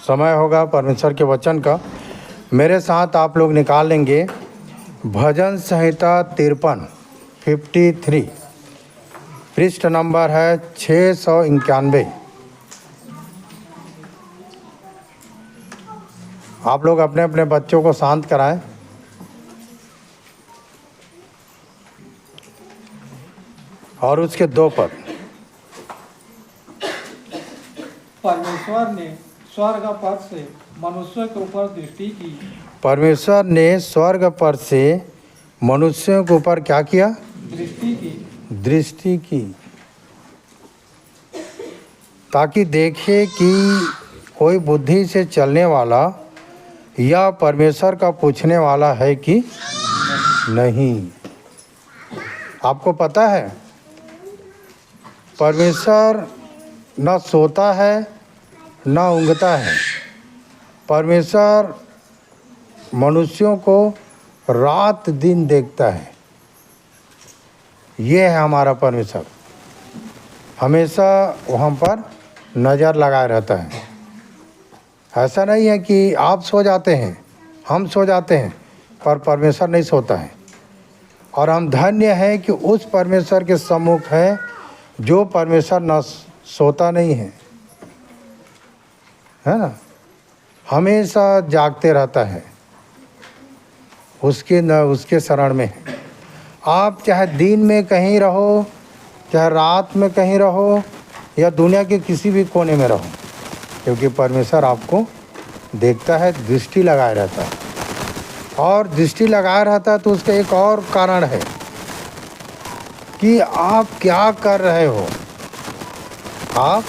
समय होगा परमेश्वर के वचन का। मेरे साथ आप लोग निकाल लेंगे भजन संहिता 53 पृष्ठ नंबर है 691। आप लोग अपने अपने बच्चों को शांत कराएं। और उसके 2 पद। परमेश्वर ने स्वर्ग पर से मनुष्य के ऊपर दृष्टि की। परमेश्वर ने स्वर्ग पर से मनुष्यों के ऊपर क्या किया? दृष्टि की, ताकि देखे कि कोई बुद्धि से चलने वाला या परमेश्वर का पूछने वाला है कि नहीं। आपको पता है परमेश्वर न सोता है न ऊँघता है। परमेश्वर मनुष्यों को रात दिन देखता है। ये है हमारा परमेश्वर, हमेशा वहाँ पर नज़र लगाए रहता है। ऐसा नहीं है कि आप सो जाते हैं, हम सो जाते हैं, पर परमेश्वर नहीं सोता है। और हम धन्य हैं कि उस परमेश्वर के सम्मुख है जो परमेश्वर न सोता नहीं है ना, हमेशा जागते रहता है, उसके शरण में है। आप चाहे दिन में कहीं रहो, चाहे रात में कहीं रहो, या दुनिया के किसी भी कोने में रहो, क्योंकि परमेश्वर आपको देखता है, दृष्टि लगाए रहता है। और दृष्टि लगाए रहता है तो उसका एक और कारण है कि आप क्या कर रहे हो, आप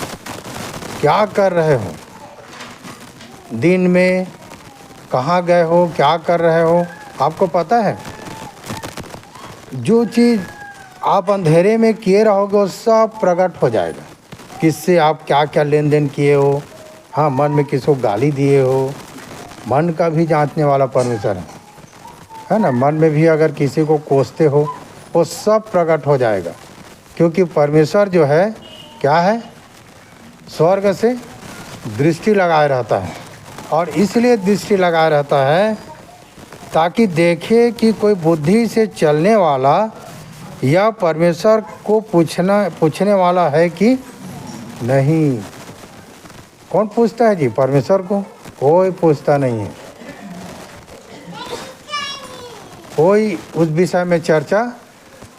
क्या कर रहे हो, दिन में कहाँ गए हो, क्या कर रहे हो। आपको पता है जो चीज़ आप अंधेरे में किए रहोगे वो सब प्रकट हो जाएगा। किससे आप क्या क्या लेन देन किए हो, हाँ, मन में किसको गाली दिए हो। मन का भी जांचने वाला परमेश्वर है ना। मन में भी अगर किसी को कोसते हो वो सब प्रकट हो जाएगा, क्योंकि परमेश्वर जो है क्या है, स्वर्ग से दृष्टि लगाए रहता है। और इसलिए दृष्टि लगाए रहता है ताकि देखे कि कोई बुद्धि से चलने वाला या परमेश्वर को पूछने वाला है कि नहीं। कौन पूछता है जी परमेश्वर को? कोई पूछता नहीं है, कोई उस विषय में चर्चा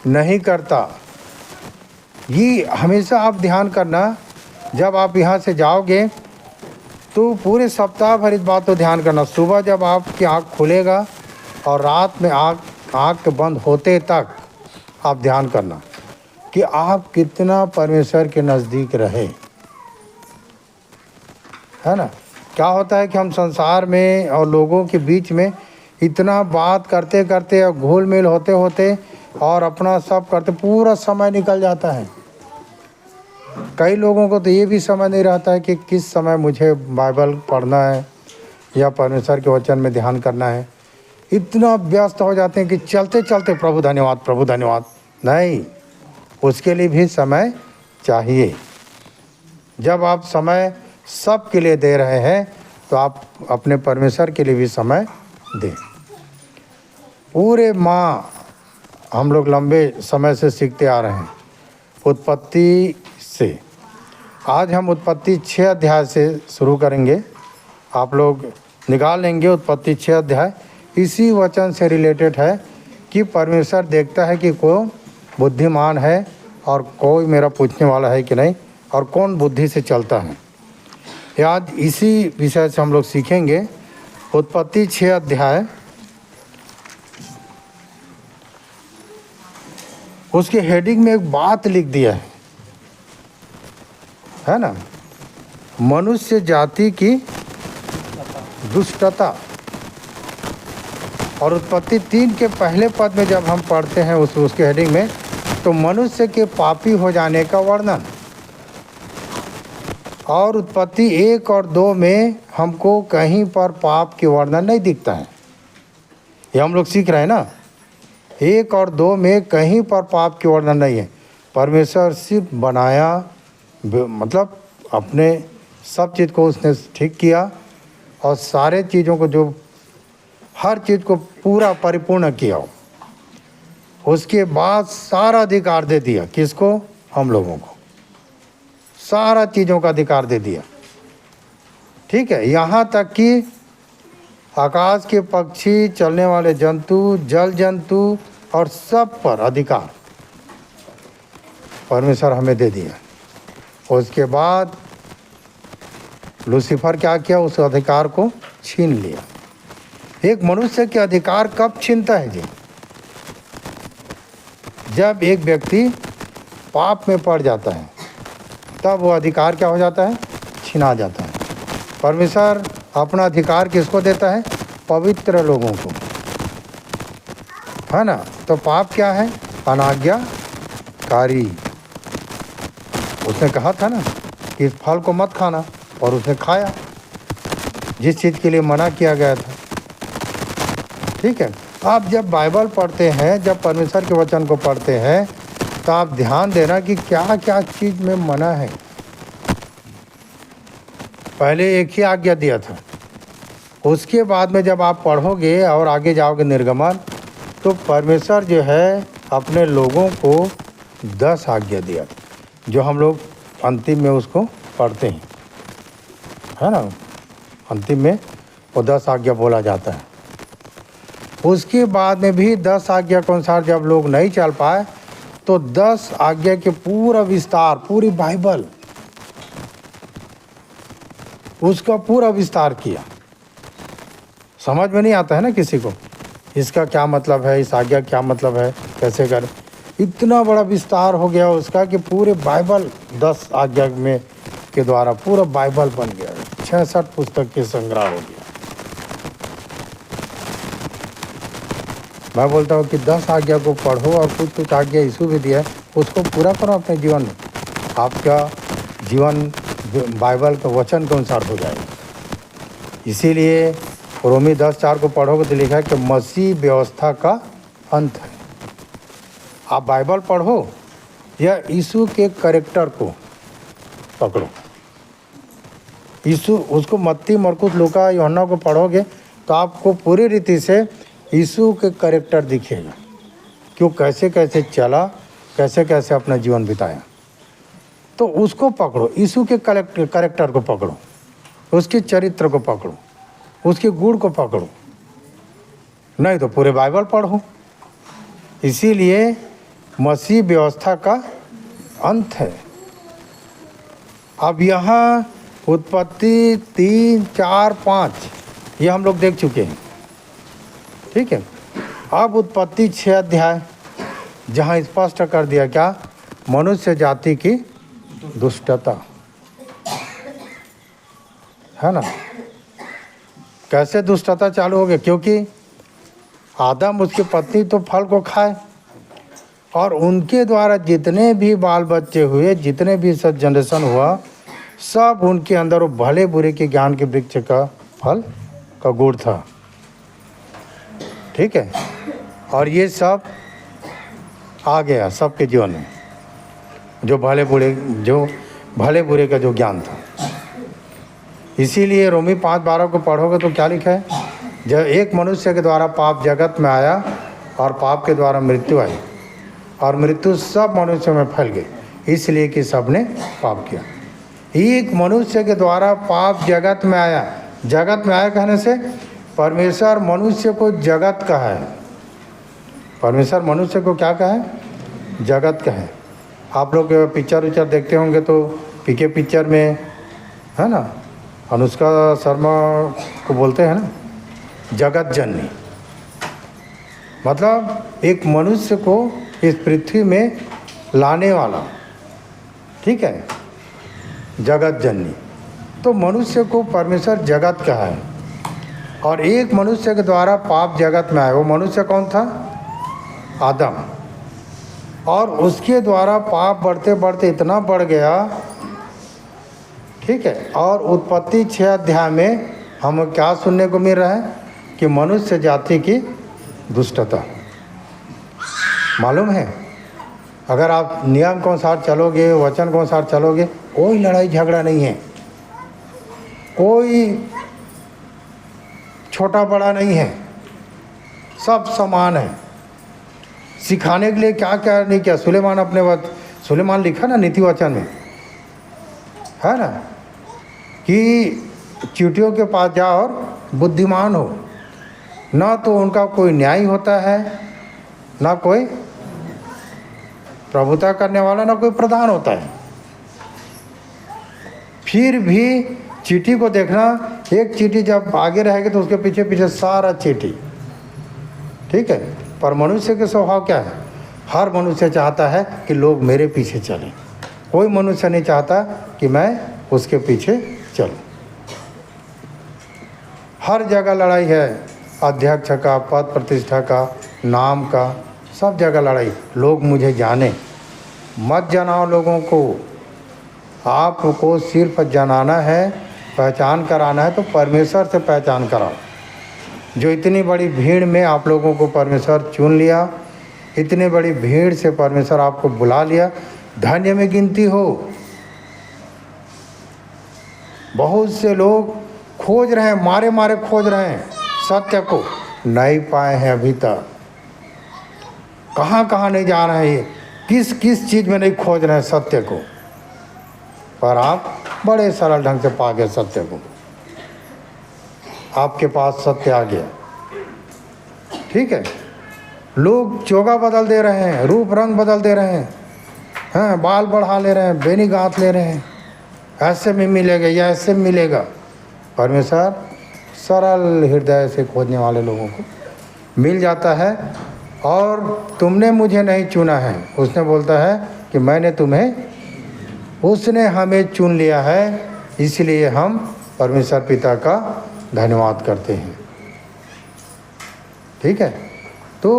नहीं करता। ये हमेशा आप ध्यान करना, जब आप यहाँ से जाओगे तो पूरे सप्ताह भर इस बात को ध्यान करना। सुबह जब आपकी आँख खुलेगा और रात में आँख बंद होते तक आप ध्यान करना कि आप कितना परमेश्वर के नज़दीक रहे, है ना। क्या होता है कि हम संसार में और लोगों के बीच में इतना बात करते करते और घुल मिल होते होते और अपना सब करते पूरा समय निकल जाता है। कई लोगों को तो ये भी समझ नहीं रहता है कि किस समय मुझे बाइबल पढ़ना है या परमेश्वर के वचन में ध्यान करना है। इतना व्यस्त हो जाते हैं कि चलते चलते प्रभु धन्यवाद, प्रभु धन्यवाद। नहीं, उसके लिए भी समय चाहिए। जब आप समय सब के लिए दे रहे हैं तो आप अपने परमेश्वर के लिए भी समय दें। पूरे माह हम लोग लंबे समय से सीखते आ रहे हैं उत्पत्ति से। आज हम उत्पत्ति 6 अध्याय से शुरू करेंगे। आप लोग निकाल लेंगे उत्पत्ति 6 अध्याय। इसी वचन से रिलेटेड है कि परमेश्वर देखता है कि कौन बुद्धिमान है और कोई मेरा पूछने वाला है कि नहीं, और कौन बुद्धि से चलता है। आज इसी विषय से हम लोग सीखेंगे। उत्पत्ति 6 अध्याय, उसके हेडिंग में एक बात लिख दिया है ना, मनुष्य जाति की दुष्टता। और उत्पत्ति 3 के पहले पद में जब हम पढ़ते हैं उसके हेडिंग में, तो मनुष्य के पापी हो जाने का वर्णन। और उत्पत्ति 1 और 2 में हमको कहीं पर पाप के वर्णन नहीं दिखता है। ये हम लोग सीख रहे हैं ना। 1 और 2 में कहीं पर पाप के वर्णन नहीं है। परमेश्वर सिर्फ बनाया, मतलब अपने सब चीज़ को उसने ठीक किया और सारे चीज़ों को जो हर चीज़ को पूरा परिपूर्ण किया हो, उसके बाद सारा अधिकार दे दिया। किसको? हम लोगों को सारा चीज़ों का अधिकार दे दिया। ठीक है, यहाँ तक कि आकाश के पक्षी, चलने वाले जंतु, जल जंतु और सब पर अधिकार परमेश्वर हमें दे दिया। उसके बाद लूसीफर क्या किया? उस अधिकार को छीन लिया। एक मनुष्य के अधिकार कब छीनता है जी? जब एक व्यक्ति पाप में पड़ जाता है, तब वो अधिकार क्या हो जाता है? छीना जाता है। परमेश्वर अपना अधिकार किसको देता है? पवित्र लोगों को, है ना। तो पाप क्या है? अनाज्ञाकारी। उसने कहा था ना कि इस फल को मत खाना, और उसने खाया जिस चीज़ के लिए मना किया गया था। ठीक है, आप जब बाइबल पढ़ते हैं, जब परमेश्वर के वचन को पढ़ते हैं, तो आप ध्यान देना कि क्या क्या चीज़ में मना है। पहले एक ही आज्ञा दिया था, उसके बाद में जब आप पढ़ोगे और आगे जाओगे निर्गमन, तो परमेश्वर जो है अपने लोगों को 10 आज्ञा दिया, जो हम लोग अंतिम में उसको पढ़ते हैं, है ना। अंतिम में वो 10 आज्ञा बोला जाता है। उसके बाद में भी 10 आज्ञा के अनुसार जब लोग नहीं चल पाए, तो 10 आज्ञा के पूरा विस्तार, पूरी बाइबल उसका पूरा विस्तार किया। समझ में नहीं आता है ना किसी को, इसका क्या मतलब है, इस आज्ञा क्या मतलब है, कैसे करें। इतना बड़ा विस्तार हो गया उसका कि पूरे बाइबल 10 आज्ञा में के द्वारा पूरा बाइबल बन गया। 66 पुस्तक के संग्रह हो गया। मैं बोलता हूँ कि 10 आज्ञा को पढ़ो, और कुछ कुछ आज्ञा यीशु भी दिया है, उसको पूरा करो अपने जीवन में। आपका जीवन बाइबल के वचन के अनुसार हो जाएगा। इसीलिए रोमी 10:4 को पढ़ोगे तो लिखा है कि मसीह व्यवस्था का अंत है। आप बाइबल पढ़ो या यीशु के कैरेक्टर को पकड़ो। यीशु, उसको मत्ती, मरकुस, लूका, यूहन्ना को पढ़ोगे तो आपको पूरी रीति से यीशु के कैरेक्टर दिखेगा, क्यों कैसे कैसे चला, कैसे कैसे अपना जीवन बिताया। तो उसको पकड़ो, यीशु के कैरेक्टर को पकड़ो, उसके चरित्र को पकड़ो, उसके गुण को पकड़ो, नहीं तो पूरे बाइबल पढ़ो। इसीलिए मसीह व्यवस्था का अंत है। अब यहाँ उत्पत्ति 3, 4, 5 ये हम लोग देख चुके हैं। ठीक है, अब उत्पत्ति 6 अध्याय, जहाँ स्पष्ट कर दिया क्या? मनुष्य जाति की दुष्टता, है ना। कैसे दुष्टता चालू हो गया? क्योंकि आदम, उसकी पत्नी तो फल को खाए, और उनके द्वारा जितने भी बाल बच्चे हुए, जितने भी सब जनरेशन हुआ, सब उनके अंदर वो भले बुरे के ज्ञान के वृक्ष का फल का गुण था। ठीक है, और ये सब आ गया सबके जीवन में, जो भले बुरे का जो ज्ञान था। इसीलिए रोमी 5:12 को पढ़ोगे तो क्या लिखा है? जब एक मनुष्य के द्वारा पाप जगत में आया, और पाप के द्वारा मृत्यु आई, और मृत्यु सब मनुष्यों में फैल गई, इसलिए कि सबने पाप किया। एक मनुष्य के द्वारा पाप जगत में आया। जगत में आया कहने से परमेश्वर मनुष्य को जगत कहा है। परमेश्वर मनुष्य को क्या कहा है? जगत कहा है। आप लोग पिक्चर उच्चर देखते होंगे तो पीके पिक्चर में, है ना, अनुष्का शर्मा को बोलते हैं ना जगत जननी। मतलब एक मनुष्य को इस पृथ्वी में लाने वाला, ठीक है, जगत जननी। तो मनुष्य को परमेश्वर जगत कहा है, और एक मनुष्य के द्वारा पाप जगत में आया। वो मनुष्य कौन था? आदम। और उसके द्वारा पाप बढ़ते बढ़ते इतना बढ़ गया, ठीक है। और उत्पत्ति 6 अध्याय में हमें क्या सुनने को मिल रहा है? कि मनुष्य जाति की दुष्टता। मालूम है, अगर आप नियम के अनुसार चलोगे, वचन के अनुसार चलोगे, कोई लड़ाई झगड़ा नहीं है, कोई छोटा बड़ा नहीं है, सब समान है। सिखाने के लिए क्या क्या नहीं किया। सुलेमान अपने वक्त, सुलेमान लिखा ना नीति वचन में, है ना, कि चींटियों के पास जाओ और बुद्धिमान हो। ना तो उनका कोई न्याय होता है, ना कोई प्रभुता करने वाला, ना कोई प्रधान होता है। फिर भी चींटी को देखना, एक चींटी जब आगे रहेगी तो उसके पीछे पीछे सारा चींटी, ठीक है। पर मनुष्य के स्वभाव क्या है? हर मनुष्य चाहता है कि लोग मेरे पीछे चलें। कोई मनुष्य नहीं चाहता कि मैं उसके पीछे चलूं। हर जगह लड़ाई है, अध्यक्ष का, पद प्रतिष्ठा का, नाम का, सब जगह लड़ाई। लोग मुझे जाने, मत जनाओ लोगों को। आपको सिर्फ जनाना है, पहचान कराना है तो परमेश्वर से पहचान कराओ। जो इतनी बड़ी भीड़ में आप लोगों को परमेश्वर चुन लिया, इतनी बड़ी भीड़ से परमेश्वर आपको बुला लिया, धन्य में गिनती हो। बहुत से लोग खोज रहे हैं, मारे मारे खोज रहे हैं सत्य को, नहीं पाए हैं अभी तक। कहाँ कहाँ नहीं जा रहे हैं, किस किस चीज़ में नहीं खोज रहे हैं सत्य को। पर आप बड़े सरल ढंग से पा गए सत्य को, आपके पास सत्य आ गया, ठीक है। लोग चोगा बदल दे रहे हैं, रूप रंग बदल दे रहे हैं, बाल बढ़ा ले रहे हैं, बेनी गांठ ले रहे हैं, ऐसे में मिलेगा या ऐसे में मिलेगा। परमेश्वर सरल हृदय से खोजने वाले लोगों को मिल जाता है। और तुमने मुझे नहीं चुना है, उसने बोलता है कि मैंने तुम्हें, उसने हमें चुन लिया है, इसलिए हम परमेश्वर पिता का धन्यवाद करते हैं, ठीक है। तो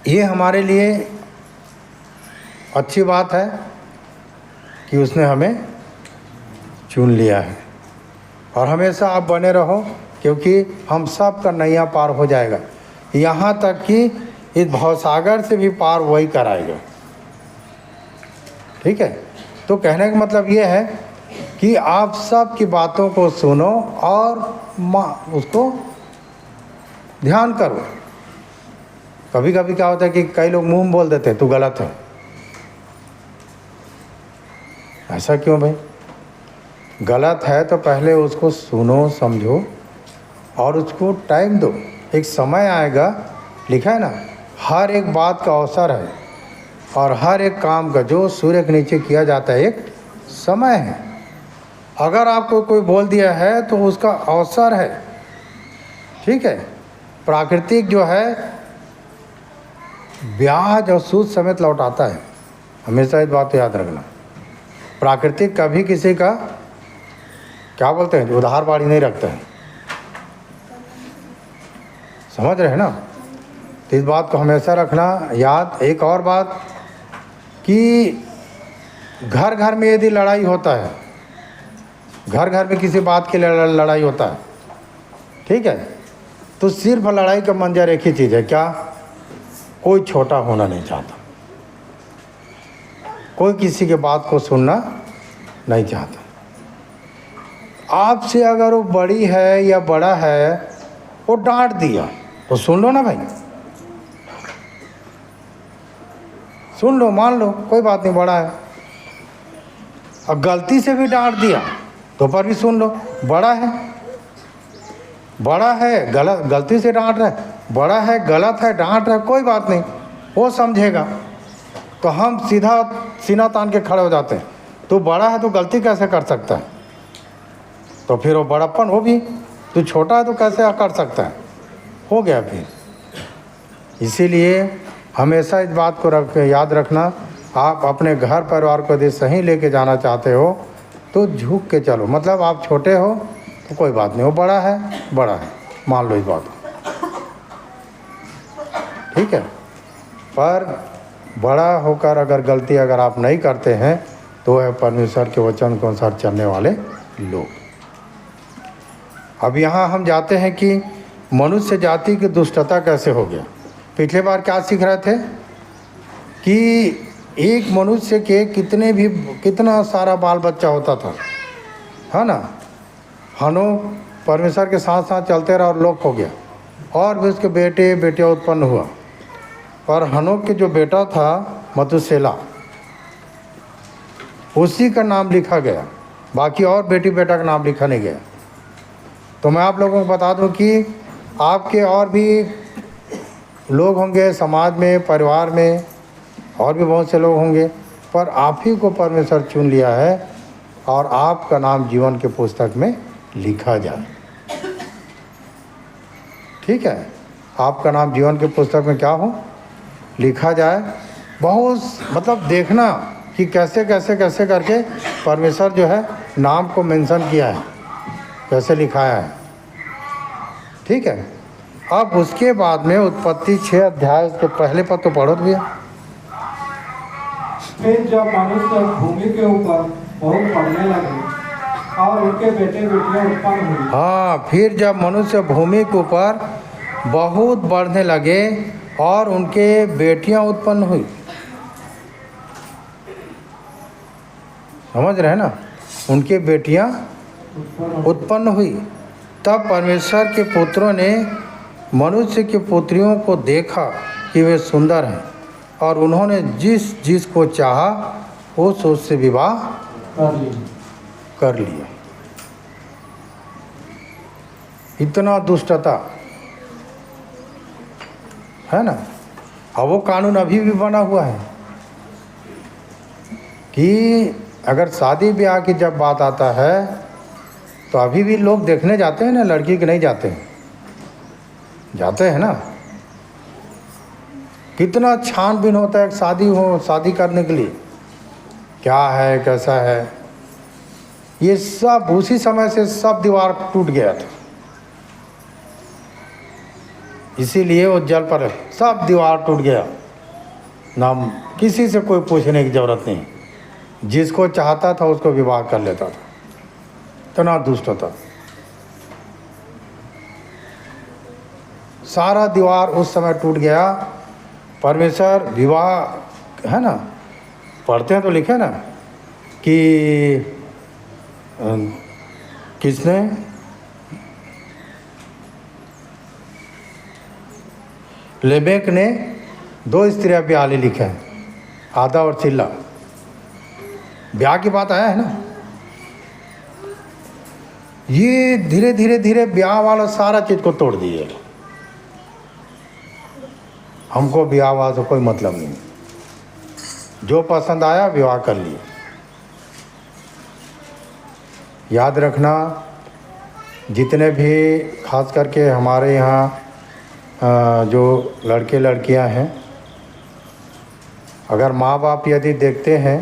ये हमारे लिए अच्छी बात है कि उसने हमें चुन लिया है। और हमेशा आप बने रहो, क्योंकि हम सब का नैया पार हो जाएगा। यहाँ तक कि इस भवसागर से भी पार वही कराएगा, ठीक है। तो कहने का मतलब ये है कि आप सब की बातों को सुनो और उसको ध्यान करो। कभी कभी क्या होता है कि कई लोग मुंह में बोल देते हैं तू गलत है। ऐसा क्यों भाई? गलत है तो पहले उसको सुनो, समझो और उसको टाइम दो। एक समय आएगा, लिखा है ना, हर एक बात का अवसर है और हर एक काम का जो सूर्य के नीचे किया जाता है एक समय है। अगर आपको कोई बोल दिया है तो उसका अवसर है, ठीक है। प्राकृतिक जो है ब्याज और सूद समेत लौटाता है, हमेशा इस बात को याद रखना। प्राकृतिक कभी किसी का क्या बोलते हैं, उधार बाड़ी नहीं रखता है, समझ रहे हैं ना। तो इस बात को हमेशा रखना याद। एक और बात कि घर घर में यदि लड़ाई होता है, घर घर में किसी बात के लिए लड़ाई होता है, ठीक है, तो सिर्फ लड़ाई का मंजर एक ही चीज़ है, क्या? कोई छोटा होना नहीं चाहता, कोई किसी के बात को सुनना नहीं चाहता। आपसे अगर वो बड़ी है या बड़ा है, वो डांट दिया तो सुन लो ना भाई, सुन लो, मान लो, कोई बात नहीं, बड़ा है। और गलती से भी डांट दिया तो पर भी सुन लो, बड़ा है, बड़ा है, गलत, गलती से डांट रहा है, बड़ा है, गलत है, डांट रहा है, कोई बात नहीं, वो समझेगा। तो हम सीधा सीना तान के खड़े हो जाते हैं, तो बड़ा है तो गलती कैसे कर सकता है? तो फिर वो बड़प्पन, वो भी तो छोटा है तो कैसे कर सकता है? हो गया फिर। इसीलिए हमेशा इस बात को याद रखना, आप अपने घर परिवार को यदि सही लेके जाना चाहते हो तो झुक के चलो। मतलब आप छोटे हो तो कोई बात नहीं, वो बड़ा है, बड़ा है, मान लो इस बात को, ठीक है। पर बड़ा होकर अगर गलती अगर आप नहीं करते हैं तो है परमेश्वर के वचन के अनुसार चलने वाले लोग। अब यहाँ हम जाते हैं कि मनुष्य जाति की दुष्टता कैसे हो गया। पिछले बार क्या सीख रहे थे कि एक मनुष्य के कितना सारा बाल बच्चा होता था, है ना। हनोक परमेश्वर के साथ साथ चलते रहा और लोक हो गया, और भी उसके बेटे बेटियाँ उत्पन्न हुआ। पर हनोक के जो बेटा था मतुसेला, उसी का नाम लिखा गया, बाकी और बेटी बेटा का नाम लिखा नहीं गया। तो मैं आप लोगों को बता दूं कि आपके और भी लोग होंगे समाज में, परिवार में, और भी बहुत से लोग होंगे, पर आप ही को परमेश्वर चुन लिया है और आपका नाम जीवन के पुस्तक में लिखा जाए। ठीक है, आपका नाम जीवन के पुस्तक में क्या हो, लिखा जाए। बहुत मतलब देखना कि कैसे कैसे कैसे करके परमेश्वर जो है नाम को मेंशन किया है, कैसे लिखाया है। ठीक है, अब उसके बाद में उत्पत्ति 6 अध्याय, उसके पहले पद तो पढ़ो भैया। फिर जब मनुष्य भूमि के ऊपर बहुत बढ़ने लगे और उनके बेटे बेटियां उत्पन्न हुई। हाँ, फिर जब मनुष्य भूमि के ऊपर बहुत बढ़ने लगे और उनके बेटियां उत्पन्न हुई। समझ रहे हैं ना, उनके बेटियां उत्पन्न हुई। तब परमेश्वर के पुत्रों ने मनुष्य की पुत्रियों को देखा कि वे सुंदर हैं, और उन्होंने जिसको चाहा उस उससे विवाह कर लिया। इतना दुष्टता है ना। अब वो कानून अभी भी बना हुआ है कि अगर शादी ब्याह की जब बात आता है तो अभी भी लोग देखने जाते हैं ना, लड़की के नहीं जाते हैं, जाते हैं ना। कितना छानबीन होता है शादी करने के लिए, क्या है कैसा है, ये सब उसी समय से सब दीवार टूट गया था। इसीलिए वो जल पर सब दीवार टूट गया, नाम किसी से कोई पूछने की ज़रूरत नहीं, जिसको चाहता था उसको विवाह कर लेता था। इतना दुष्ट था। सारा दीवार उस समय टूट गया। परमेश्वर विवाह है ना, पढ़ते हैं तो लिखे ना कि किसने लेमेक ने 2 स्त्रियां ब्याह ले लिखे हैं, आदा और चिल्ला। ब्याह की बात आया है ना। ये धीरे धीरे धीरे ब्याह वाला सारा चीज को तोड़ दिए। हमको ब्याह वाला से कोई मतलब नहीं, जो पसंद आया विवाह कर लिए। याद रखना, जितने भी खास करके हमारे यहाँ जो लड़के लड़कियां हैं, अगर माँ बाप यदि देखते हैं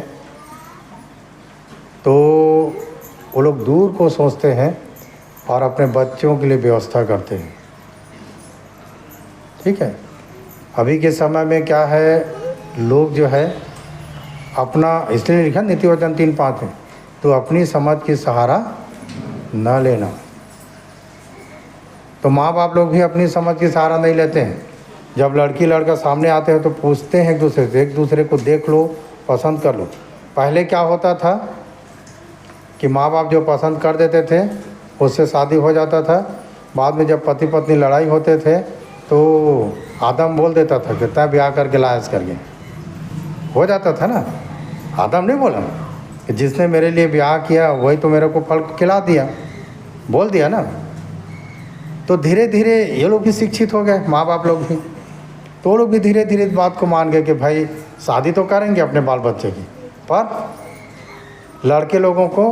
तो वो लोग दूर को सोचते हैं और अपने बच्चों के लिए व्यवस्था करते हैं। ठीक है, अभी के समय में क्या है, लोग जो है अपना, इसलिए लिखा नीति वचन 3:5 में, तो अपनी समझ की सहारा न लेना। तो माँ बाप लोग भी अपनी समझ की सहारा नहीं लेते हैं। जब लड़की लड़का सामने आते हैं तो पूछते हैं एक दूसरे को देख लो, पसंद कर लो। पहले क्या होता था कि माँ बाप जो पसंद कर देते थे उससे शादी हो जाता था। बाद में जब पति पत्नी लड़ाई होते थे तो आदम बोल देता था कितना ब्याह करके लायस करके, हो जाता था ना। आदम नहीं बोला कि जिसने मेरे लिए ब्याह किया वही तो मेरे को फल खिला दिया, बोल दिया ना। तो धीरे धीरे ये लोग भी शिक्षित हो गए, माँ बाप लोग भी, तो लोग भी धीरे धीरे इस बात को मान गए कि भाई शादी तो करेंगे अपने बाल बच्चे की, पर लड़के लोगों को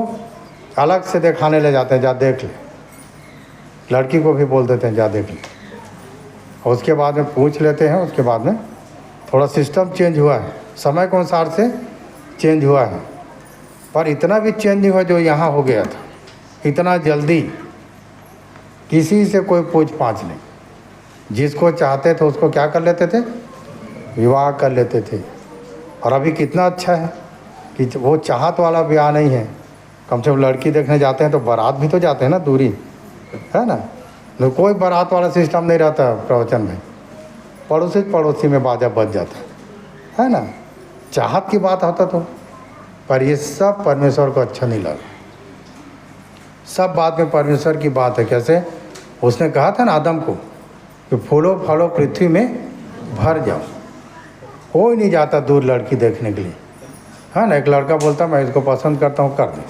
अलग से दिखाने ले जाते हैं, जा देख ले। लड़की को भी बोल देते हैं जा देख ले, और उसके बाद में पूछ लेते हैं। उसके बाद में थोड़ा सिस्टम चेंज हुआ है, समय के अनुसार से चेंज हुआ है, पर इतना भी चेंज नहीं हुआ जो यहाँ हो गया था। इतना जल्दी किसी से कोई पूछ पाछ नहीं, जिसको चाहते थे उसको क्या कर लेते थे, विवाह कर लेते थे। और अभी कितना अच्छा है कि वो चाहत वाला ब्याह नहीं है। कम से कम लड़की देखने जाते हैं तो बारात भी तो जाते हैं ना, दूरी है ना। तो कोई बारात वाला सिस्टम नहीं रहता प्रवचन में, पड़ोसी में बाजा बज जाता है ना। चाहत की बात होता तो, पर ये सब परमेश्वर को अच्छा नहीं लगा। सब बात में परमेश्वर की बात है। कैसे उसने कहा था ना आदम को कि फूलो फलो पृथ्वी में भर जाओ। कोई नहीं जाता दूर लड़की देखने के लिए, है ना। एक लड़का बोलता मैं इसको पसंद करता हूँ, कर दे,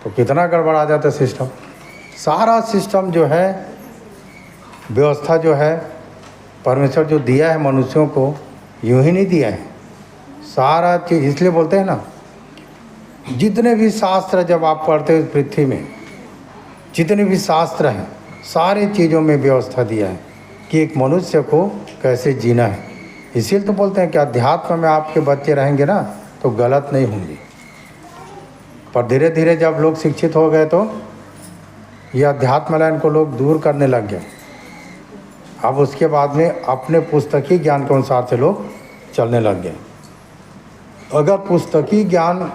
तो कितना गड़बड़ा जाता सिस्टम। सारा सिस्टम जो है, व्यवस्था जो है, परमेश्वर जो दिया है मनुष्यों को, यूं ही नहीं दिया है। सारा चीज़ इसलिए बोलते हैं ना, जितने भी शास्त्र जब आप पढ़ते हो पृथ्वी में, जितने भी शास्त्र हैं, सारे चीज़ों में व्यवस्था दिया है कि एक मनुष्य को कैसे जीना है। इसीलिए तो बोलते हैं कि अध्यात्म में आपके बच्चे रहेंगे ना तो गलत नहीं होंगे। पर धीरे धीरे जब लोग शिक्षित हो गए तो ये अध्यात्म लाइन को लोग दूर करने लग गए। अब उसके बाद में अपने पुस्तकीय ज्ञान के अनुसार से लोग चलने लग गए। अगर पुस्तकीय ज्ञान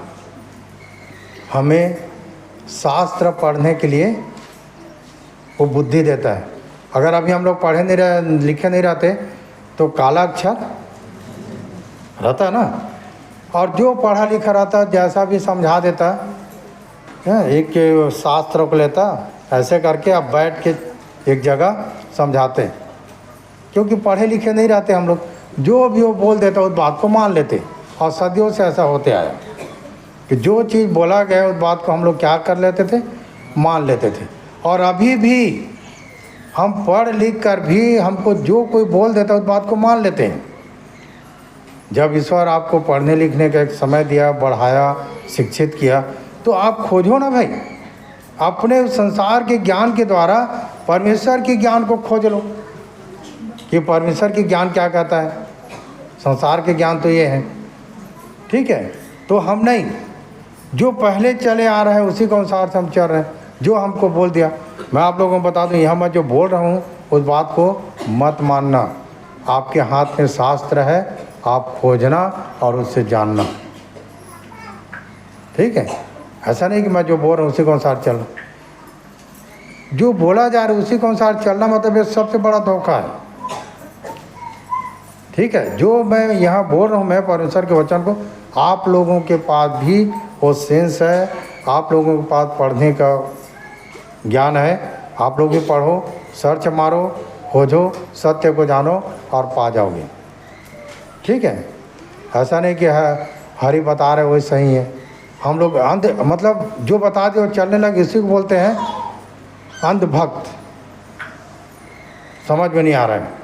हमें शास्त्र पढ़ने के लिए वो बुद्धि देता है। अगर अभी हम लोग पढ़े नहीं रहे, लिखे नहीं रहते तो काला अक्षर रहता है ना। और जो पढ़ा लिखा रहता जैसा भी समझा देता है, एक शास्त्र को लेता ऐसे करके अब बैठ के एक जगह समझाते, क्योंकि पढ़े लिखे नहीं रहते हम लोग। जो भी वो बोल देता उस बात को मान लेते, और सदियों से ऐसा होते आया कि जो चीज़ बोला गया उस बात को हम लोग क्या कर लेते थे, मान लेते थे। और अभी भी हम पढ़ लिख कर भी हमको जो कोई बोल देता उस बात को मान लेते हैं। जब ईश्वर आपको पढ़ने लिखने का एक समय दिया, बढ़ाया, शिक्षित किया, तो आप खोजो ना भाई, अपने संसार के ज्ञान के द्वारा परमेश्वर के ज्ञान को खोज लो कि परमेश्वर के ज्ञान क्या कहता है। संसार के ज्ञान तो ये है, ठीक है। तो हम नहीं, जो पहले चले आ रहे हैं उसी के अनुसार से हम चल रहे हैं। जो हमको बोल दिया, मैं आप लोगों को बता दूं, यहाँ मैं जो बोल रहा हूँ उस बात को मत मानना। आपके हाथ में शास्त्र है, आप खोजना और उससे जानना, ठीक है। ऐसा नहीं कि मैं जो बोल रहा हूँ उसी के अनुसार चलना। जो बोला जा रहा है उसी के अनुसार चलना मतलब ये सबसे बड़ा धोखा है, ठीक है। जो मैं यहाँ बोल रहा हूँ, मैं परमेश्वर के वचन को, आप लोगों के पास भी वो सेंस है, आप लोगों के पास पढ़ने का ज्ञान है। आप लोग भी पढ़ो, सर्च मारो, खोजो, सत्य को जानो और पा जाओगे, ठीक है। ऐसा नहीं कि हरि बता रहे वही सही है। हम लोग अंध, मतलब जो बता दे और चलने लगे, इसी को बोलते हैं अंधभक्त। समझ में नहीं आ रहा है।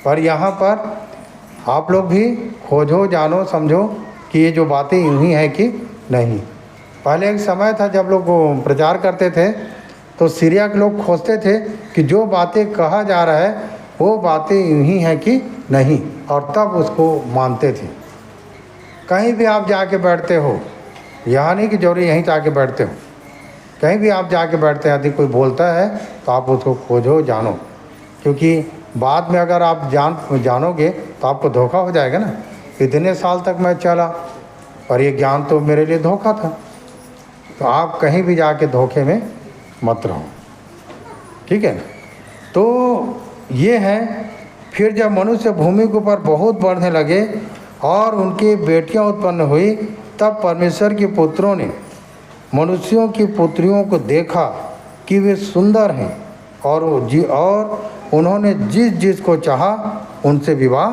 पर यहाँ पर आप लोग भी खोजो, जानो, समझो कि ये जो बातें यूँ ही है कि नहीं। पहले एक समय था जब लोग प्रचार करते थे तो सीरिया के लोग खोजते थे कि जो बातें कहा जा रहा है वो बातें यूँ ही हैं कि नहीं, और तब उसको मानते थे। कहीं भी आप जाके बैठते हो, यहाँ नहीं कि जरूरी यहीं जाके बैठते हो, कहीं भी आप जाके बैठते हैं, यदि कोई बोलता है तो आप उसको खोजो, जानो। क्योंकि बाद में अगर आप जानोगे तो आपको धोखा हो जाएगा ना। इतने साल तक मैं चला और ये ज्ञान तो मेरे लिए धोखा था। तो आप कहीं भी जाके धोखे में मत रहो, ठीक है। तो ये है। फिर जब मनुष्य भूमि के ऊपर बहुत बढ़ने लगे और उनकी बेटियां उत्पन्न हुई, तब परमेश्वर के पुत्रों ने मनुष्यों की पुत्रियों को देखा कि वे सुंदर हैं, और उन्होंने जिस जिस को चाहा उनसे विवाह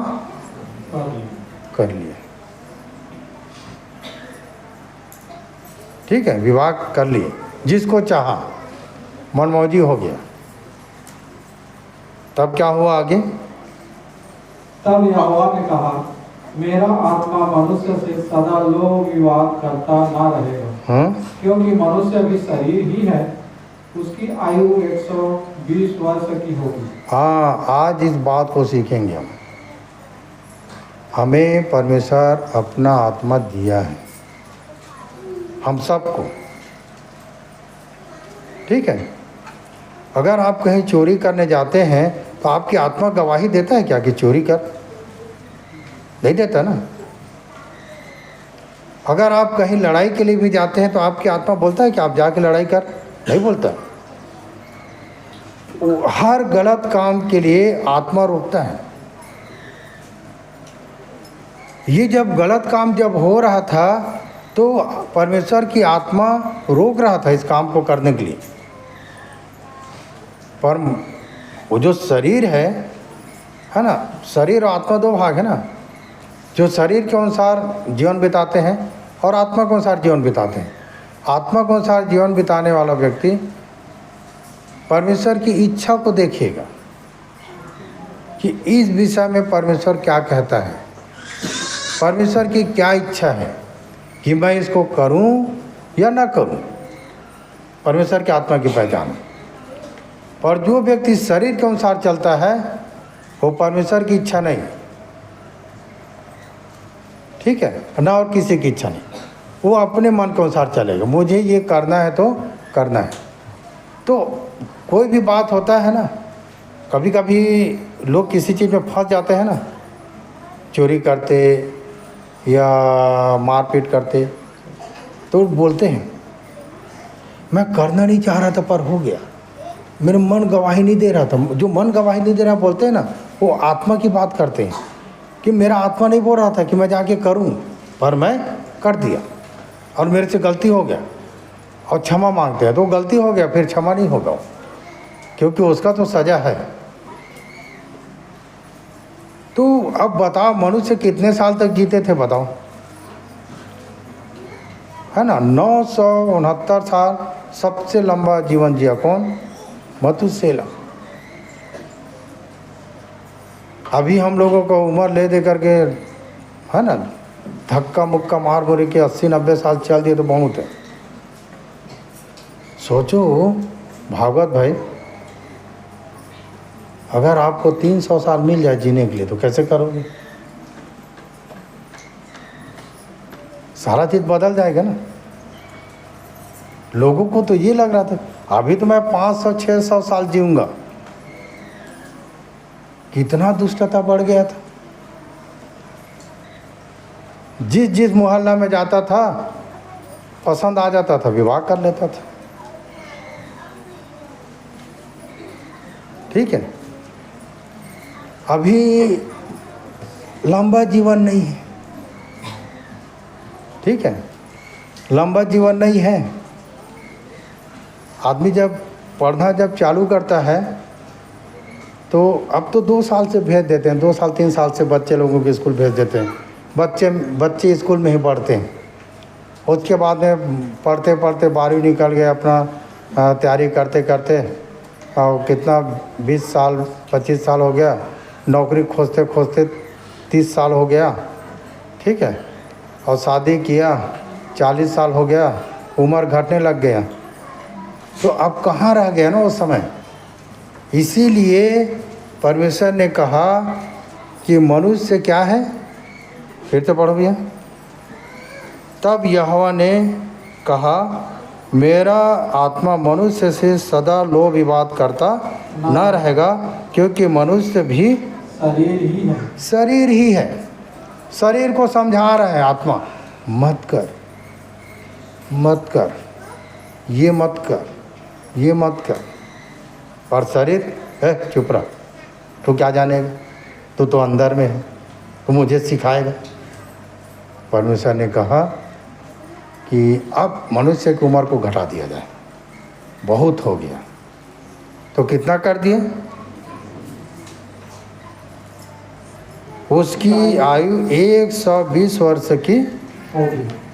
कर लिया, ठीक है। विवाह कर लिए, जिसको चाहा, मनमौजी हो गया। तब क्या हुआ आगे? तब यहोवा ने कहा, मेरा आत्मा मनुष्य से सदा लोक विवाद करता ना रहेगा, क्योंकि मनुष्य भी शरीर ही है, उसकी आयु 120 वर्ष की होगी। हाँ, आज इस बात को सीखेंगे हम। हमें परमेश्वर अपना आत्मा दिया है हम सबको, ठीक है। अगर आप कहीं चोरी करने जाते हैं तो आपकी आत्मा गवाही देता है क्या कि चोरी कर? नहीं देता ना। अगर आप कहीं लड़ाई के लिए भी जाते हैं तो आपकी आत्मा बोलता है कि आप जाके लड़ाई कर? नहीं बोलता। हर गलत काम के लिए आत्मा रोकता है। ये जब गलत काम जब हो रहा था तो परमेश्वर की आत्मा रोक रहा था इस काम को करने के लिए, पर वो जो शरीर है ना, शरीर और आत्मा दो भाग है ना। जो शरीर के अनुसार जीवन बिताते हैं और आत्मा के अनुसार जीवन बिताते हैं। आत्मा के अनुसार जीवन बिताने वाला व्यक्ति परमेश्वर की इच्छा को देखेगा कि इस विषय में परमेश्वर क्या कहता है, परमेश्वर की क्या इच्छा है कि मैं इसको करूं या ना करूं। परमेश्वर की आत्मा की पहचान। पर जो व्यक्ति शरीर के अनुसार चलता है वो परमेश्वर की इच्छा नहीं, ठीक है ना, और किसी की इच्छा नहीं, वो अपने मन के अनुसार चलेगा। मुझे ये करना है तो करना है। तो कोई भी बात होता है ना, कभी कभी लोग किसी चीज़ में फंस जाते हैं ना, चोरी करते या मारपीट करते, तो बोलते हैं मैं करना नहीं चाह रहा था पर हो गया, मेरे मन गवाही नहीं दे रहा था। जो मन गवाही नहीं दे रहा बोलते हैं ना, वो आत्मा की बात करते हैं कि मेरा आत्मा नहीं बोल रहा था कि मैं जाके करूं, पर मैं कर दिया और मेरे से गलती हो गया, और क्षमा मांगते हैं तो गलती हो गया, फिर क्षमा नहीं होगा, क्योंकि उसका तो सज़ा है। तो अब बताओ मनुष्य कितने साल तक जीते थे बताओ, है ना। 969 साल सबसे लंबा जीवन जिया कौन? मथुसेला। अभी हम लोगों को उम्र ले दे करके, है ना, धक्का मुक्का मार बोले के 80-90 साल चल दिए तो बहुत है। सोचो भागवत भाई, अगर आपको 300 साल मिल जाए जीने के लिए तो कैसे करोगे? सारा चीज़ बदल जाएगा ना। लोगों को तो ये लग रहा था अभी तो मैं 500-600 साल जीऊँगा। कितना दुष्टता बढ़ गया था। जिस जिस मोहल्ला में जाता था पसंद आ जाता था, विवाह कर लेता था, ठीक है। अभी लंबा जीवन नहीं है, ठीक है, लंबा जीवन नहीं है। आदमी जब पढ़ना जब चालू करता है तो अब तो 2 साल से भेज देते हैं, 2 साल 3 साल से बच्चे लोगों को स्कूल भेज देते हैं। बच्चे स्कूल में ही पढ़ते हैं। उसके बाद में पढ़ते पढ़ते 12वीं निकल गए, अपना तैयारी करते करते और कितना 20 साल 25 साल हो गया, नौकरी खोजते खोजते 30 साल हो गया, ठीक है, और शादी किया 40 साल हो गया, उम्र घटने लग गया। तो अब कहाँ रह गया ना उस समय। इसीलिए परमेश्वर ने कहा कि मनुष्य क्या है, फिर तो पढ़ो भैया। तब यहोवा ने कहा मेरा आत्मा मनुष्य से सदा लोभ विवाद करता न रहेगा, क्योंकि मनुष्य भी शरीर ही है। शरीर को समझा रहा है आत्मा, मत कर, मत कर, ये मत कर, ये मत कर। और शरीर है चुप रह, तू क्या जानेगा, तू तो अंदर में है, तू मुझे सिखाएगा। परमेश्वर ने कहा कि अब मनुष्य की उम्र को घटा दिया जाए, बहुत हो गया। तो कितना कर दिया? उसकी आयु 120 वर्ष की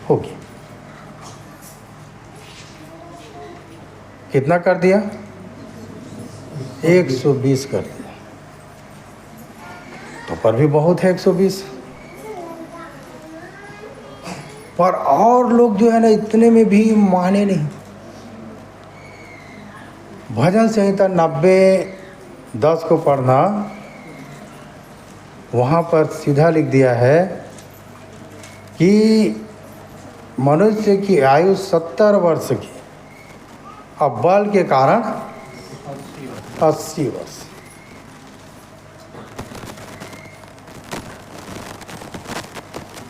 होगी। कितना कर दिया? 120 कर दिया। तो पर भी बहुत है 120। पर और लोग जो है ना इतने में भी माने नहीं। भजन संहिता 90:10 को पढ़ना, वहाँ पर सीधा लिख दिया है कि मनुष्य की आयु 70 वर्ष की, अब बल के कारण 80 वर्ष।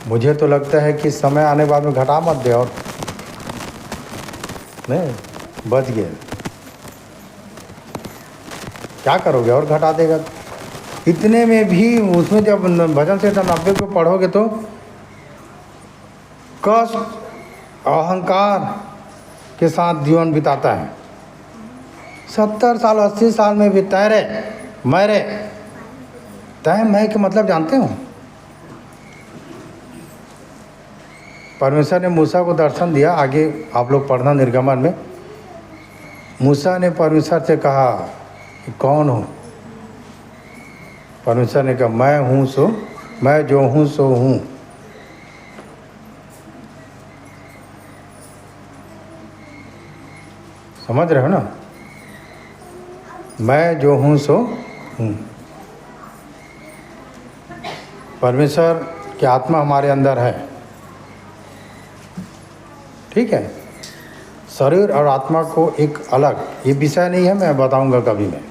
मुझे तो लगता है कि समय आने बाद में घटा मत दे, और नहीं बच गए, क्या करोगे और घटा देगा। इतने में भी उसमें जब भजन से 90 को पढ़ोगे तो कष्ट अहंकार के साथ जीवन बिताता है। 70 साल 80 साल में भी तैरे मैरे, तय मैं के मतलब जानते हो? परमेश्वर ने मूसा को दर्शन दिया, आगे आप लोग पढ़ना निर्गमन में। मूसा ने परमेश्वर से कहा कि कौन हो? परमेश्वर ने कहा मैं हूँ सो, मैं जो हूँ सो हूँ। समझ रहे हो ना? मैं जो हूँ सो हूँ। परमेश्वर की आत्मा हमारे अंदर है, ठीक है। शरीर और आत्मा को एक अलग, ये विषय नहीं है, मैं बताऊंगा कभी मैं।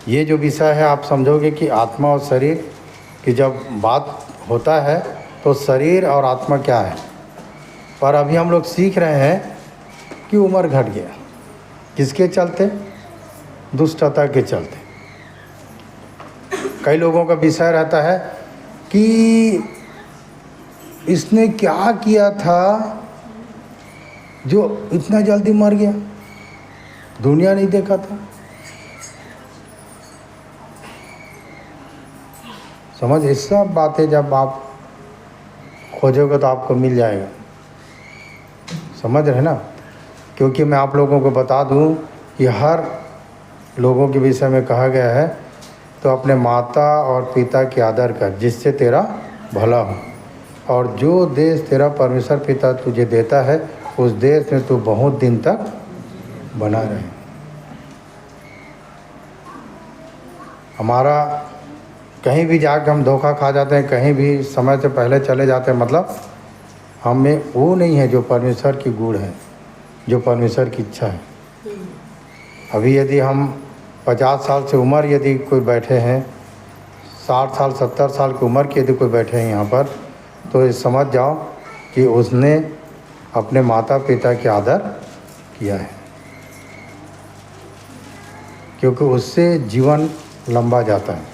ये जो विषय है आप समझोगे कि आत्मा और शरीर की जब बात होता है तो शरीर और आत्मा क्या है। पर अभी हम लोग सीख रहे हैं कि उम्र घट गया, किसके चलते? दुष्टता के चलते। कई लोगों का विषय रहता है कि इसने क्या किया था जो इतना जल्दी मर गया, दुनिया नहीं देखा था। समझ, ये सब बातें जब आप खोजोगे तो आपको मिल जाएगा। समझ रहे ना? क्योंकि मैं आप लोगों को बता दूं कि हर लोगों के विषय में कहा गया है तो अपने माता और पिता की आदर कर जिससे तेरा भला हो, और जो देश तेरा परमेश्वर पिता तुझे देता है उस देश में तू बहुत दिन तक बना रहे। हमारा कहीं भी जाकर हम धोखा खा जाते हैं, कहीं भी समय से पहले चले जाते हैं, मतलब हमें वो नहीं है जो परमेश्वर की गुण है, जो परमेश्वर की इच्छा है। अभी यदि हम 50 साल से उम्र यदि कोई बैठे हैं, 60 साल 70 साल की उम्र के यदि कोई बैठे हैं यहाँ पर, तो ये समझ जाओ कि उसने अपने माता पिता की आदर किया है, क्योंकि उससे जीवन लंबा जाता है।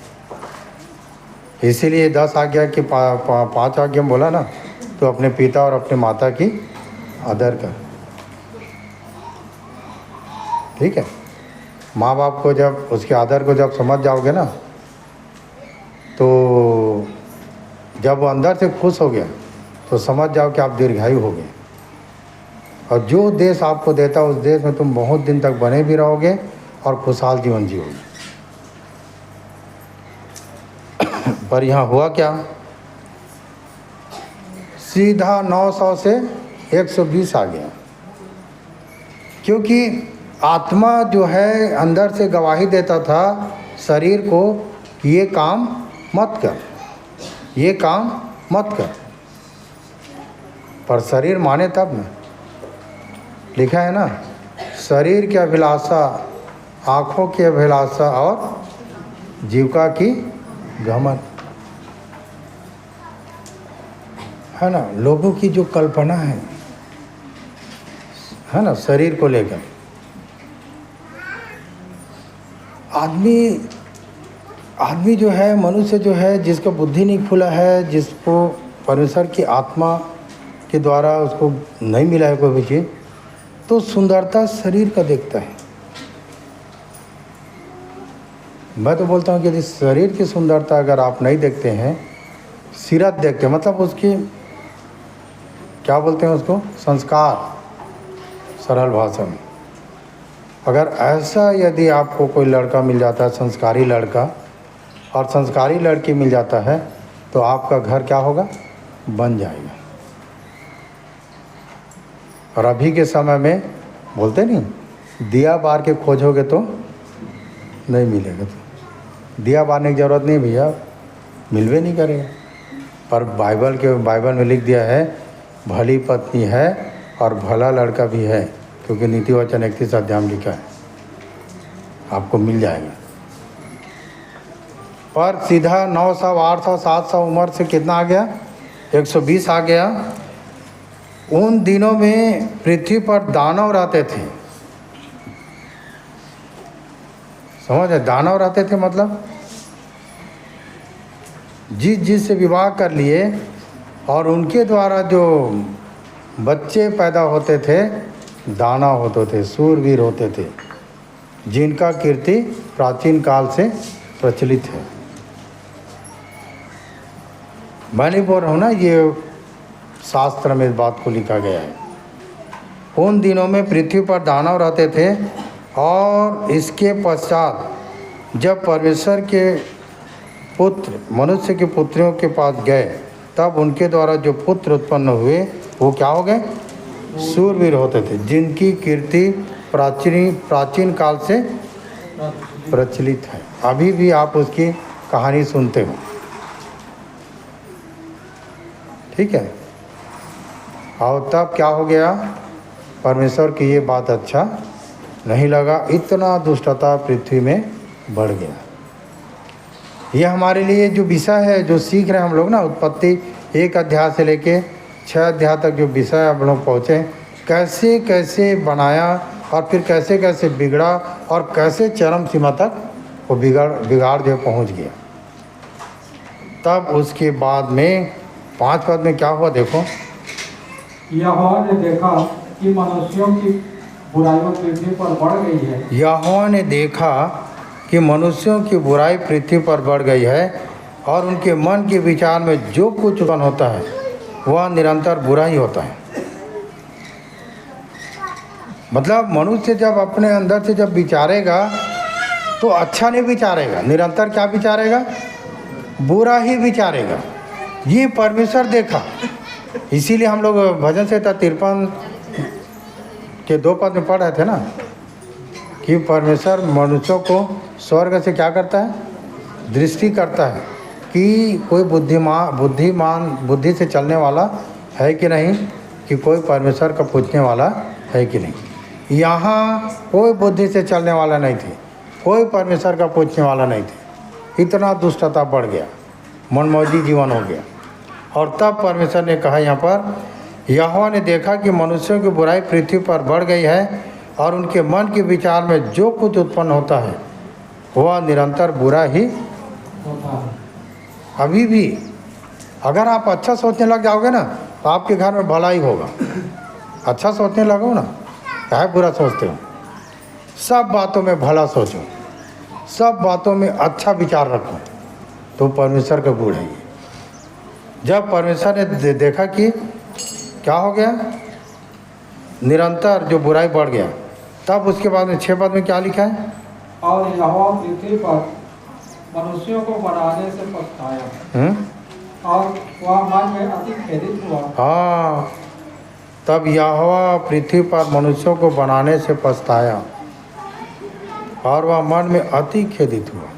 इसीलिए 10 आज्ञा की 5 आज्ञा बोला ना, तो अपने पिता और अपने माता की आदर कर, ठीक है। माँ बाप को जब उसके आदर को जब समझ जाओगे ना, तो जब वो अंदर से खुश हो गया तो समझ जाओ कि आप दीर्घायु हो गए। और जो देश आपको देता है उस देश में तुम बहुत दिन तक बने भी रहोगे और खुशहाल जीवन जियोगे। पर यहाँ हुआ क्या? सीधा 900 से 120 आ गया, क्योंकि आत्मा जो है अंदर से गवाही देता था शरीर को, ये काम मत कर, ये काम मत कर, पर शरीर माने तब ना। लिखा है ना, शरीर की अभिलाषा, आँखों की अभिलाषा और जीविका की घमंड, है ना। लोगों की जो कल्पना है ना, शरीर को लेकर। आदमी जो है, मनुष्य जो है, जिसका बुद्धि नहीं खुला है, जिसको परमेश्वर की आत्मा के द्वारा उसको नहीं मिला है कोई भी चीज़, तो सुंदरता शरीर का देखता है। मैं तो बोलता हूँ कि यदि शरीर की सुंदरता अगर आप नहीं देखते हैं, सीरत देखते हैं, मतलब उसकी क्या बोलते हैं उसको, संस्कार, सरल भाषा में। अगर ऐसा यदि आपको कोई लड़का मिल जाता है, संस्कारी लड़का और संस्कारी लड़की मिल जाता है, तो आपका घर क्या होगा? बन जाएगा। और अभी के समय में बोलते नहीं, दिया बार के खोजोगे तो नहीं मिलेगा। तो दिया बारने की ज़रूरत नहीं भैया, मिलवे नहीं करेगा। पर बाइबल में लिख दिया है, भली पत्नी है और भला लड़का भी है, क्योंकि नीति वचन 31 अध्याय में लिखा है, आपको मिल जाएगा। पर सीधा 900, 800, 700 उम्र से कितना आ गया? 120 आ गया। उन दिनों में पृथ्वी पर दानव रहते थे। समझ है? दानव रहते थे मतलब जिससे विवाह कर लिए और उनके द्वारा जो बच्चे पैदा होते थे, दाना होते थे, सूरवीर होते थे, जिनका कीर्ति प्राचीन काल से प्रचलित है। मैं नहीं बोल रहा हूँ ना, ये शास्त्र में इस बात को लिखा गया है। उन दिनों में पृथ्वी पर दानव रहते थे और इसके पश्चात जब परमेश्वर के पुत्र मनुष्य की पुत्रियों के पास गए, तब उनके द्वारा जो पुत्र उत्पन्न हुए वो क्या हो गए? सूरवीर होते थे, जिनकी कीर्ति प्राचीन काल से प्रचलित है। अभी भी आप उसकी कहानी सुनते हो, ठीक है। और तब क्या हो गया? परमेश्वर की ये बात अच्छा नहीं लगा, इतना दुष्टता पृथ्वी में बढ़ गया। ये हमारे लिए जो विषय है, जो सीख रहे हैं हम लोग ना, उत्पत्ति 1 अध्याय से लेके 6 अध्याय तक जो विषय हम लोग पहुँचे, कैसे कैसे बनाया और फिर कैसे कैसे बिगड़ा और कैसे चरम सीमा तक वो बिगाड़ जो पहुँच गया। तब उसके बाद में 5 पद में क्या हुआ देखो। यहोवा ने देखा कि मनुष्यों की बुराइयों पृथ्वी पर बढ़ गई है। यहोवा ने देखा कि मनुष्यों की बुराई पृथ्वी पर बढ़ गई है और उनके मन के विचार में जो कुछ उत्पन्न होता है वह निरंतर बुरा ही होता है। मतलब मनुष्य जब अपने अंदर से जब विचारेगा तो अच्छा नहीं विचारेगा, निरंतर क्या विचारेगा? बुरा ही विचारेगा। ये परमेश्वर देखा। इसीलिए हम लोग भजन संहिता 53 के 2 पद में पढ़ रहे थे ना कि परमेश्वर मनुष्यों को स्वर्ग से क्या करता है? दृष्टि करता है कि कोई बुद्धि से चलने वाला है कि नहीं, कि कोई परमेश्वर का पूछने वाला है कि नहीं। यहाँ कोई बुद्धि से चलने वाला नहीं थे, कोई परमेश्वर का पूछने वाला नहीं थे। इतना दुष्टता बढ़ गया, मनमौजी जीवन हो गया। और तब परमेश्वर ने कहा यहाँ पर, यहोवा ने देखा कि मनुष्यों की बुराई पृथ्वी पर बढ़ गई है और उनके मन के विचार में जो कुछ उत्पन्न होता है वह निरंतर बुरा ही होता है। अभी भी अगर आप अच्छा सोचने लग जाओगे ना तो आपके घर में भला ही होगा। अच्छा सोचने लगो ना, क्या बुरा सोचते हो? सब बातों में भला सोचो, सब बातों में अच्छा विचार रखो, तो परमेश्वर का गुण है ये। जब परमेश्वर ने देखा कि क्या हो गया, निरंतर जो बुराई बढ़ गया, तब उसके बाद में 6 पद में क्या लिखा है? और यहोवा पृथ्वी पर मनुष्यों को बनाने से पछताया और वह मन में अति खेदित हुआ। हाँ, तब यहोवा पृथ्वी पर मनुष्यों को बनाने से पछताया और वह मन में अति खेदित हुआ।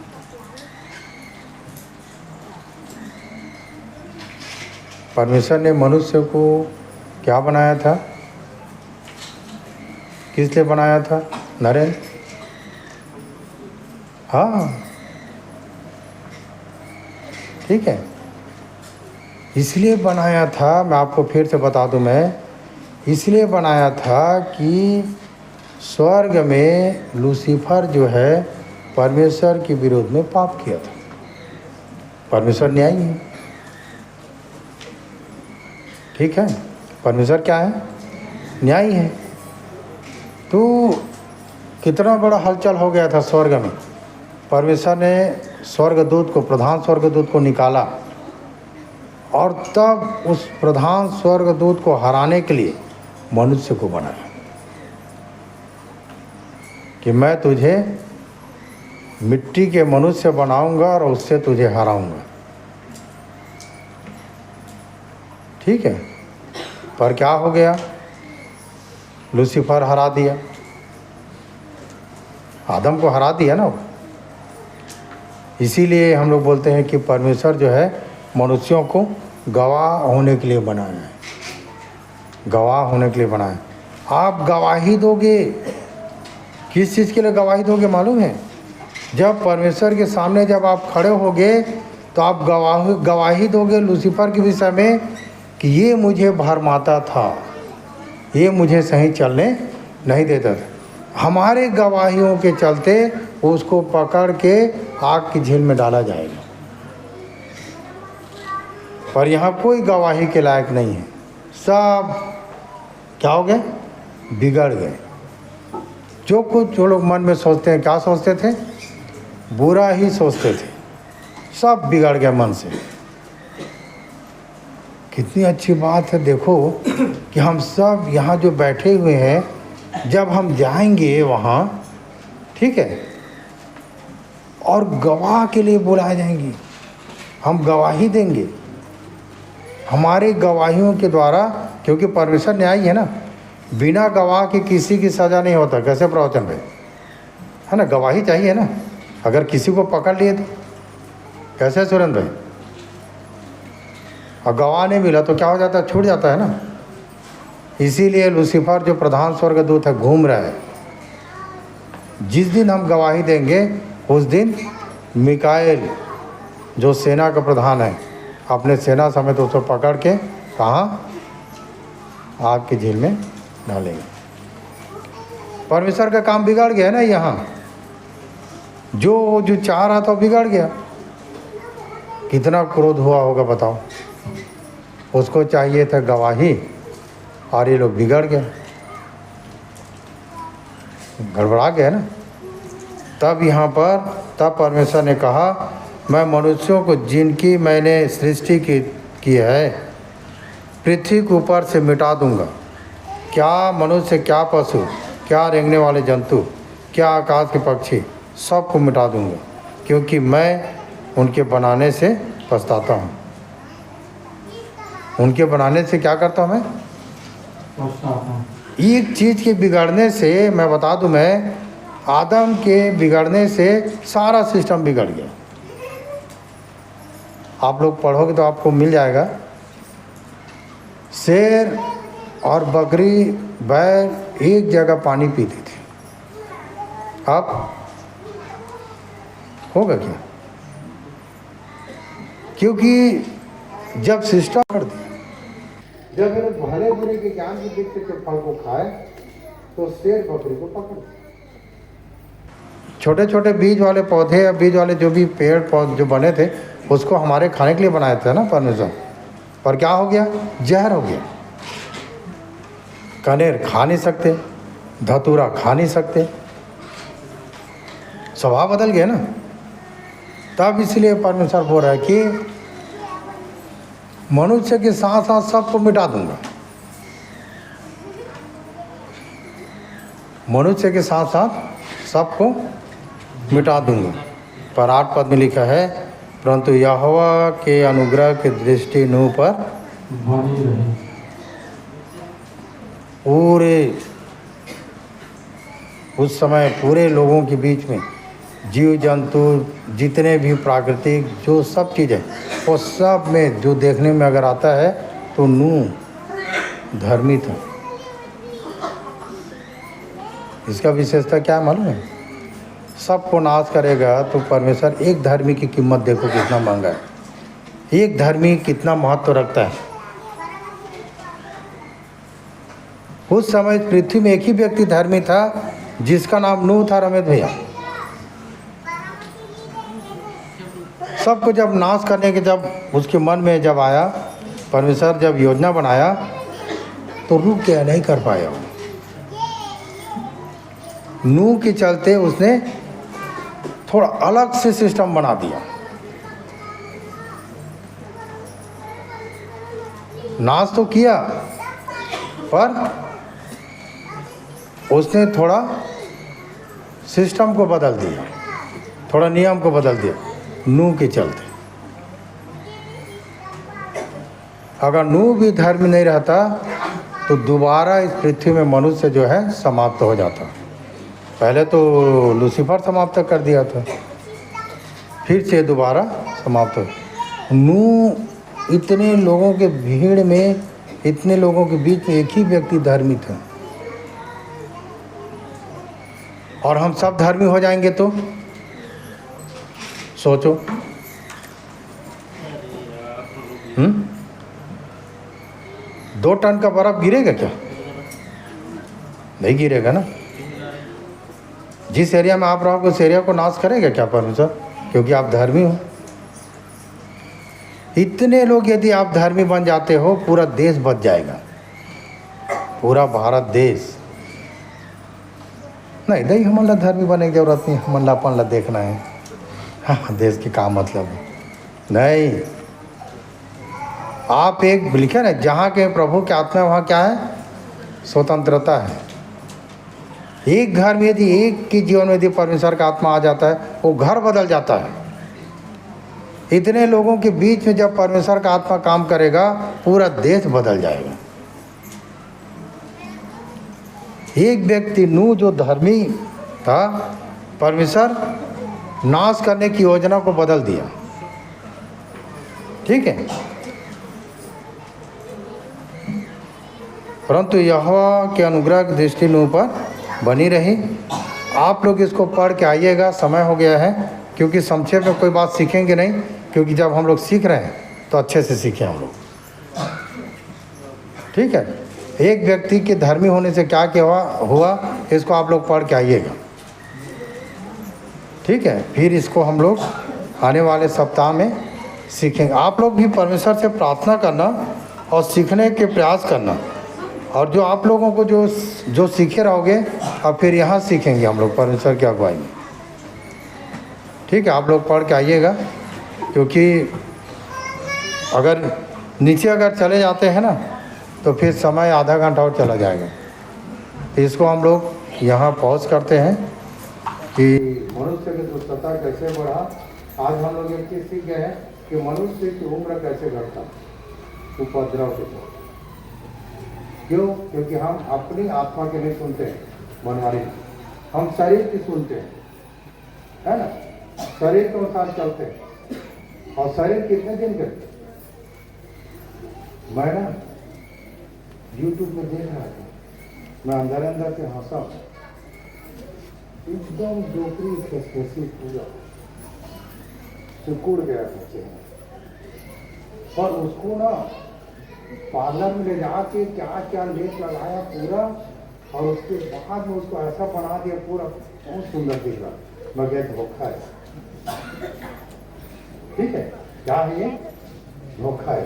परमेश्वर ने मनुष्य को क्या बनाया था? किस लिए बनाया था नरेंद्र? हाँ, ठीक है, इसलिए बनाया था। मैं आपको फिर से बता दूं, मैं इसलिए बनाया था कि स्वर्ग में लूसीफर जो है परमेश्वर के विरोध में पाप किया था। परमेश्वर न्यायी है, ठीक है। परमेश्वर क्या है? न्यायी है। तो कितना बड़ा हलचल हो गया था स्वर्ग में। परमेश्वर ने स्वर्गदूत को, प्रधान स्वर्गदूत को निकाला और तब उस प्रधान स्वर्गदूत को हराने के लिए मनुष्य को बनाया कि मैं तुझे मिट्टी के मनुष्य बनाऊंगा और उससे तुझे हराऊंगा, ठीक है। पर क्या हो गया? लूसीफर हरा दिया, आदम को हरा दिया ना। इसीलिए हम लोग बोलते हैं कि परमेश्वर जो है मनुष्यों को गवाह होने के लिए बनाया है, गवाह होने के लिए बनाया। आप गवाही दोगे, किस चीज़ के लिए गवाही दोगे मालूम है? जब परमेश्वर के सामने जब आप खड़े होगे तो आप गवाही दोगे लूसीफर के विषय में कि ये मुझे भरमाता था, ये मुझे सही चलने नहीं देता था। हमारे गवाहियों के चलते उसको पकड़ के आग की झील में डाला जाएगा। पर यहाँ कोई गवाही के लायक नहीं है, सब क्या हो गए? बिगड़ गए। जो लोग मन में सोचते हैं, क्या सोचते थे? बुरा ही सोचते थे, सब बिगड़ गया मन से। कितनी अच्छी बात है देखो कि हम सब यहाँ जो बैठे हुए हैं, जब हम जाएंगे वहाँ, ठीक है, और गवाह के लिए बुलाए जाएंगे, हम गवाही देंगे। हमारे गवाहियों के द्वारा, क्योंकि परमेश्वर न्यायी है ना, बिना गवाह के किसी की सज़ा नहीं होता। कैसे प्रवचन भाई, है ना, गवाही चाहिए ना। अगर किसी को पकड़ लिए तो कैसे सुरेंद्र भाई, और गवाह नहीं मिला तो क्या हो जाता है? छूट जाता है ना। इसीलिए लूसीफर जो प्रधान स्वर्गदूत है घूम रहा है। जिस दिन हम गवाही देंगे उस दिन मिकाएल जो सेना का प्रधान है अपने सेना समेत उसको पकड़ के कहाँ? आग की झील में डालेंगे। परमेश्वर का काम बिगड़ गया ना। यहाँ जो चाह रहा था बिगड़ गया। कितना क्रोध हुआ होगा बताओ। उसको चाहिए था गवाही और ये लोग बिगड़ गए, गड़बड़ा गया ना। तब यहाँ पर परमेश्वर ने कहा, मैं मनुष्यों को जिनकी मैंने सृष्टि की है पृथ्वी के ऊपर से मिटा दूंगा। क्या मनुष्य, क्या पशु, क्या रेंगने वाले जंतु, क्या आकाश के पक्षी, सबको मिटा दूंगा, क्योंकि मैं उनके बनाने से पछताता हूँ। उनके बनाने से क्या करता हूँ मैं? पछताता हूँ। एक चीज़ के बिगड़ने से, मैं बता दूं, मैं आदम के बिगड़ने से सारा सिस्टम बिगड़ गया। आप लोग पढ़ोगे तो आपको मिल जाएगा। शेर और बकरी, बैल एक जगह पानी पीते थे, अब होगा क्या? क्योंकि जब सिस्टम कर दिया, जब ये भले बुरे के ज्ञान के वृक्ष के फल को खाए तो शेर बकरी को पकड़। छोटे छोटे बीज वाले पौधे या बीज वाले जो भी पेड़ पौधे जो बने थे उसको हमारे खाने के लिए बनाए थे ना परमेश्वर, पर क्या हो गया? जहर हो गया। कनेर खा नहीं सकते, धतूरा खा नहीं सकते, स्वभाव बदल गया ना। तब इसलिए परमेश्वर बोल रहा है कि मनुष्य के साथ साथ सबको मिटा दूंगा। मनुष्य के साथ साथ सबको मिटा दूंगा। पर 8 पद में लिखा है, परंतु यहोवा के अनुग्रह की दृष्टि नूह पर बनी रही। पूरे उस समय पूरे लोगों के बीच में जीव जंतु जितने भी प्राकृतिक जो सब चीज़ें, वो सब में जो देखने में अगर आता है तो नूह धर्मी था। इसका विशेषता क्या मालूम है? सबको नाश करेगा तो परमेश्वर एक धर्मी की कीमत देखो कितना महंगा है। एक धर्मी कितना महत्व रखता है। उस समय पृथ्वी में एक ही व्यक्ति धर्मी था जिसका नाम नूह था। रमेश भैया, सबको जब नाश करने के जब उसके मन में जब आया, परमेश्वर जब योजना बनाया तो रुक गया, नहीं कर पाया। नूह के चलते उसने थोड़ा अलग से सिस्टम बना दिया। नाश तो किया पर उसने थोड़ा सिस्टम को बदल दिया, थोड़ा नियम को बदल दिया नूह के चलते। अगर नूह भी धर्म नहीं रहता तो दोबारा इस पृथ्वी में मनुष्य जो है समाप्त हो जाता। पहले तो लूसीफर समाप्त कर दिया था, फिर से दोबारा समाप्त हो। नूह इतने लोगों के भीड़ में, इतने लोगों के बीच में एक ही व्यक्ति धर्मी था। और हम सब धर्मी हो जाएंगे तो सोचो। 2 टन का बर्फ गिरेगा क्या? नहीं गिरेगा ना। जिस एरिया में आप रहोगे उस एरिया को नाश करेगा क्या परमेश्वर? क्योंकि आप धर्मी हो। इतने लोग यदि आप धर्मी बन जाते हो, पूरा देश बच जाएगा। पूरा भारत देश नहीं दही हमारा धर्मी बनने की जरूरत नहीं, हमारा अपन ला देखना है। हाँ, देश की का मतलब है नहीं। आप एक लिखे ना, जहाँ के प्रभु की आत्मा वहाँ क्या है, स्वतंत्रता है। एक घर में यदि एक के जीवन में यदि परमेश्वर का आत्मा आ जाता है, वो घर बदल जाता है। इतने लोगों के बीच में जब परमेश्वर का आत्मा काम करेगा, पूरा देश बदल जाएगा। एक व्यक्ति नूह जो धर्मी था, परमेश्वर नाश करने की योजना को बदल दिया। ठीक है, परंतु यहोवा के अनुग्रह की दृष्टि नूह पर बनी रही। आप लोग इसको पढ़ के आइएगा, समय हो गया है, क्योंकि संक्षेप में कोई बात सीखेंगे नहीं, क्योंकि जब हम लोग सीख रहे हैं तो अच्छे से सीखें हम लोग। ठीक है, एक व्यक्ति के धर्मी होने से क्या क्या हुआ इसको आप लोग पढ़ के आइएगा। ठीक है, फिर इसको हम लोग आने वाले सप्ताह में सीखेंगे। आप लोग भी परमेश्वर से प्रार्थना करना और सीखने के प्रयास करना, और जो आप लोगों को जो सीखे रहोगे, अब फिर यहाँ सीखेंगे हम लोग परमेश्वर की अगुवाई में। ठीक है, आप लोग पढ़ के आइएगा, क्योंकि अगर नीचे अगर चले जाते हैं ना तो फिर समय आधा घंटा और चला जाएगा। तो इसको हम लोग यहाँ पॉज करते हैं कि मनुष्य की दुष्टता कैसे बढ़ा। आज हम लोग एक चीज़ सीख गए हैं कि मनुष्य की उम्र कैसे घटता, उपद्रव के साथ। क्यों? क्योंकि हम अपनी आत्मा के लिए सुनते हैं, बनवारी हम शरीर की सुनते हैं, है ना, शरीर के अनुसार चलते हैं। और शरीर कितने दिन करते? मैं ना यूट्यूब में देख रहा था, मैं अंदर से हंसा, एकदम जोकरी खसखसी पूरा सिकुड़ गया था चेहरा। और उसको ना पार्लर में ले जाके क्या क्या लेप लगाया पूरा, और उसके बाद में उसको ऐसा बना दिया पूरा, बहुत सुंदर दिख रहा। मैं गया धोखा है। ठीक है, क्या है ये? धोखा है।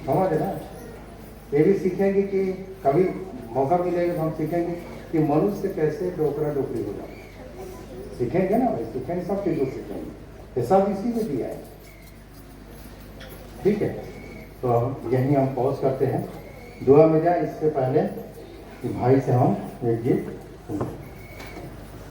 समझ ना, ये भी सीखेंगे कि कभी मौका मिलेगा तो हम सीखेंगे कि मनुष्य कैसे डोकरा डोकरी हो जाए। सीखेंगे ना भाई, सीखेंगे, सब चीज़ों सीखेंगे, ये सब इसी में दिया है। ठीक है, तो हम यहीं हम पॉज करते हैं। दुआ में जाए इससे पहले कि भाई से हम एक गीत सुनते हैं।